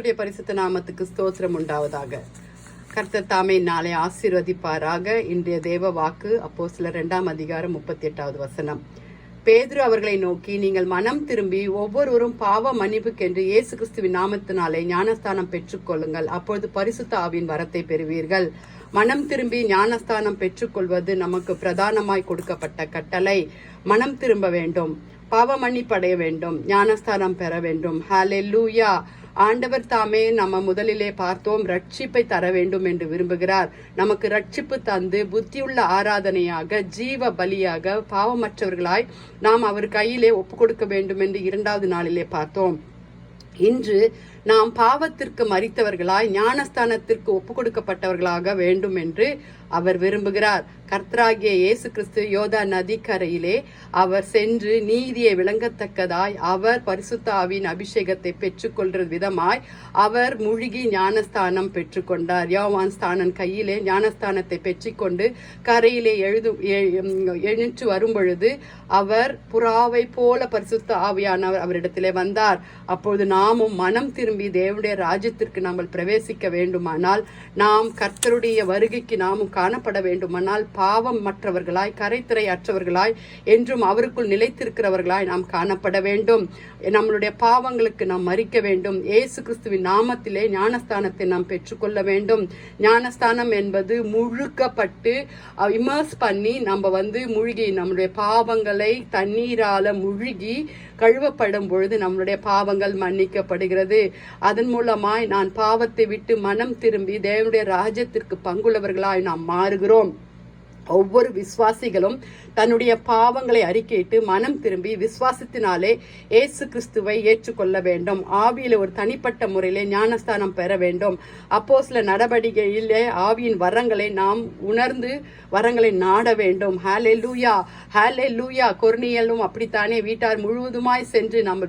பரிசுத்த நாமத்துக்கு ஸ்தோத்திரம் உண்டாவதாக. கர்த்தர் தாமே நாளை ஆசீர்வதிப்பாராக. இன்றைய தேவ வாக்கு அப்போஸ்தலர் 2 அதிகாரம் 38வது வசனம். பேதுரு அவர்களை நோக்கி, நீங்கள் மனம் திரும்பி ஒவ்வொருவரும் பாவ மன்னிப்புக்கென்று இயேசு கிறிஸ்துவின் நாமத்தினாலே ஞானஸ்தானம் பெற்றுக்கொள்ளுங்கள், அப்பொழுது பரிசுத்த ஆவியின் வரத்தை பெறுவீர்கள். மனம் திரும்பி ஞானஸ்தானம் பெற்றுக்கொள்வது நமக்கு பிரதானமாய் கொடுக்கப்பட்ட கட்டளை. மனம் திரும்ப வேண்டும், பாவ மன்னிப்படைய வேண்டும், ஞானஸ்தானம் பெற வேண்டும். ஹல்லேலூயா. ஆண்டவர் தாமே நம்ம முதலிலே பார்த்தோம், ரட்சிப்பை தர வேண்டும் என்று விரும்புகிறார். நமக்கு ரட்சிப்பு தந்து புத்தியுள்ள ஆராதனையாக, ஜீவ பலியாக, பாவமற்றவர்களாய் நாம் அவர் கையிலே ஒப்பு கொடுக்க வேண்டும் என்று 2வது நாளிலே பார்த்தோம். இன்று நாம் பாவத்திற்கு மரித்தவர்களாய் ஞானஸ்தானத்திற்கு ஒப்பு கொடுக்கப்பட்டவர்களாக வேண்டும் என்று அவர் விரும்புகிறார். கர்த்தராகிய இயேசு கிறிஸ்து யோதா நதிக்கரையிலே அவர் சென்று நீதியை விளங்கத்தக்கதாய் அவர் பரிசுத்த ஆவியின் அபிஷேகத்தை பெற்றுக்கொள்ற விதமாய் அவர் முழுகி ஞானஸ்தானம் பெற்றுக்கொண்டார். யோவான் ஸ்தானன் கையிலே ஞானஸ்தானத்தை பெற்றுக்கொண்டு கரையிலே எழுந்து வரும் பொழுது அவர் புறாவை போல பரிசுத்த ஆவியானவர் அவரிடத்திலே வந்தார். அப்பொழுது நாமும் மனம் திரும்பி தேவனுடைய ராஜ்யத்திற்கு நாம் பிரவேசிக்க வேண்டுமானால், நாம் கர்த்தருடைய வருகைக்கு நாமும் காணப்பட வேண்டுமானால், பாவம் மற்றவர்களாய், கரைத்திரை அற்றவர்களாய், என்றும் அவருக்குள் நிலைத்திருக்கிறவர்களாய் நாம் காணப்பட வேண்டும். நம்மளுடைய பாவங்களுக்கு நாம் மரிக்க வேண்டும். இயேசு கிறிஸ்துவின் நாமத்திலே ஞானஸ்தானத்தை நாம் பெற்றுக்கொள்ள வேண்டும். ஞானஸ்தானம் என்பது முழுக்கப்பட்டு இமர்ஸ் பண்ணி நம்ம முழுகி நம்முடைய பாவங்களை தண்ணீரால முழுகி கழுவப்படும் பொழுது நம்மளுடைய பாவங்கள் மன்னிக்கப்படுகிறது. அதன் மூலமாய் நான் பாவத்தை விட்டு மனம் திரும்பி தேவனுடைய ராஜ்யத்திற்கு பங்குள்ளவர்களாய் நாம் மாறுகிறோம். ஒவ்வொரு விசுவாசிகளும் தன்னுடைய பாவங்களை அறிக்கையிட்டு மனம் திரும்பி விசுவாசத்தினாலே இயேசு கிறிஸ்துவை ஏற்றுக்கொள்ள வேண்டும். ஆவியில ஒரு தனிப்பட்ட முறையிலே ஞானஸ்தானம் பெற வேண்டும். அப்போஸ்தல நடவடிக்கையிலே ஆவியின் வரங்களை நாம் உணர்ந்து வரங்களை நாட வேண்டும். ஹல்லேலூயா, ஹல்லேலூயா. கொர்னியலும் அப்படித்தானே வீட்டார் முழுவதுமாய் சென்று நம்ம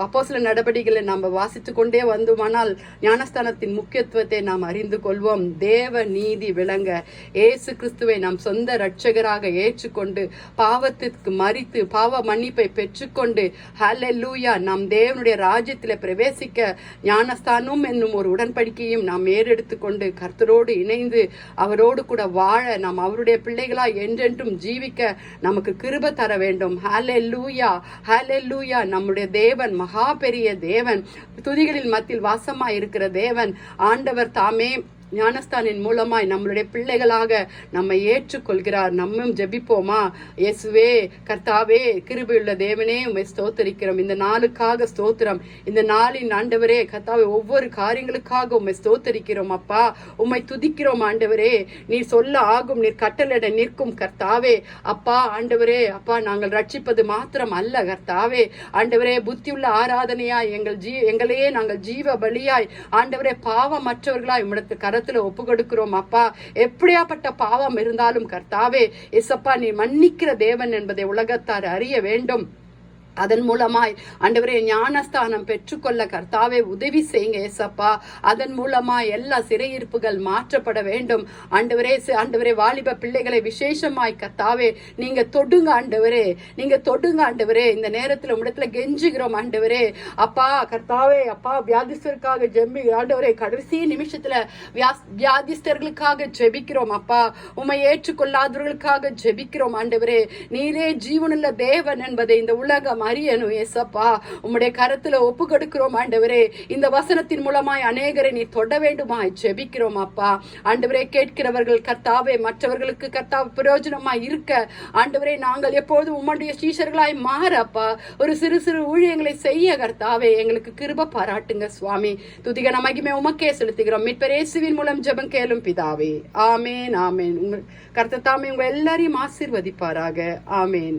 அப்போஸ்தல நடவடிக்கைகளை நாம் வாசித்து கொண்டே வந்தோமானால் ஞானஸ்தானத்தின் முக்கியத்துவத்தை நாம் அறிந்து கொள்வோம். தேவ நீதி விளங்க இயேசு கிறிஸ்துவை நாம் சொந்த இரட்சகராக ஏற்றுக்கொண்டு பாவத்திற்கு மரித்து பாவ மன்னிப்பை பெற்றுக்கொண்டு ஹல்லேலூயா நாம் தேவனுடைய ராஜ்யத்தில் பிரவேசிக்க ஞானஸ்தானம் என்னும் ஒரு உடன்படிக்கையும் நாம் ஏறெடுத்து கொண்டு கர்த்தரோடு இணைந்து அவரோடு கூட வாழ நாம் அவருடைய பிள்ளைகளாய் என்றென்றும் ஜீவிக்க நமக்கு கிருபை தர வேண்டும். ஹல்லேலூயா, ஹல்லேலூயா. நம்முடைய தேவன் மகா பெரிய தேவன், துதிகளில் மத்தியில் வாசமாய் இருக்கிற தேவன். ஆண்டவர் தாமே ஞானஸ்தானின் மூலமாய் நம்மளுடைய பிள்ளைகளாக நம்மை ஏற்றுக்கொள்கிறார். நம்மும் ஜெபிப்போமா? இயேசுவே, கர்த்தாவே, கிருபையுள்ள தேவனே, உம்மை ஸ்தோத்தரிக்கிறோம். இந்த நாளுக்காக ஸ்தோத்திரம். இந்த நாளின் ஆண்டவரே கர்த்தாவே, ஒவ்வொரு காரியங்களுக்காக உம்மை ஸ்தோத்தரிக்கிறோம். அப்பா, உம்மை துதிக்கிறோம். ஆண்டவரே, நீர் சொல்ல ஆகும், நீர் கட்டளையிட நிற்கும் கர்த்தாவே. அப்பா, ஆண்டவரே, அப்பா, நாங்கள் ரட்சிப்பது மாத்திரம் அல்ல கர்த்தாவே. ஆண்டவரே, புத்தியுள்ள ஆராதனையாய் எங்களையே நாங்கள் ஜீவ பலியாய் ஆண்டவரே பாவமற்றவர்களாய் உம்மிடத்தில் கரத்துல ஒப்பு கொடுக்கிறோம். அப்பா, எப்படியாப்பட்ட பாவம் இருந்தாலும் கர்த்தாவே இயேசப்பா, நீ மன்னிக்கிற தேவன் என்பதை உலகத்தார் அறிய வேண்டும். அதன் மூலமாய் ஆண்டவரே ஞானஸ்தானம் பெற்றுக்கொள்ள கர்த்தாவே உதவி செய்யுங்க ஏசப்பா. அதன் மூலமாய் எல்லா சிறையிருப்புகள் மாற்றப்பட வேண்டும். ஆண்டவரே, ஆண்டவரே, வாலிப பிள்ளைகளை விசேஷமாய் கர்த்தாவே நீங்க தொடுங்க ஆண்டவரே, நீங்க தொடுங்க ஆண்டவரே. இந்த நேரத்தில் உம்மிடத்துல கெஞ்சுகிறோம் ஆண்டவரே. அப்பா கர்த்தாவே, அப்பா, வியாதிஸ்தருக்காக ஜெபி ஆண்டவரே, கடைசி நிமிஷத்துல வியாதிஸ்தர்களுக்காக ஜெபிக்கிறோம். அப்பா, உம்மை ஏற்றுக்கொள்ளாதவர்களுக்காக ஜெபிக்கிறோம் ஆண்டவரே. நீரே ஜீவனுள்ள தேவன் என்பதை இந்த உலகம் அறியணும் ஏசப்பா. உம்முடைய கரத்துல ஒப்பு கொடுக்கிறோம் ஆண்டவரே. இந்த வசனத்தின் மூலமாய் அநேகரை நீ தொட வேண்டுமாய் ஜெபிக்கிறோம் அப்பா. ஆண்டவரே, கேட்கிறவர்கள் கர்த்தாவே மற்றவர்களுக்கு கர்த்தாவே பிரயோஜனமாய் இருக்க ஆண்டவரே நாங்கள் எப்போதும் உம்முடைய சீஷர்களாய் மாற அப்பா. ஒரு சிறு சிறு ஊழியங்களை செய்ய கர்த்தாவே எங்களுக்கு கிருபை பாராட்டுங்க சுவாமி. துதிகன மகிமை உமக்கே செலுத்துகிறோம். மீட்பர் இயேசுவின் மூலம் ஜெபம் கேளும் பிதாவே. ஆமேன், ஆமேன். கர்த்தர் தாமே உங்க எல்லாரையும் ஆசீர்வதிப்பாராக. ஆமேன்.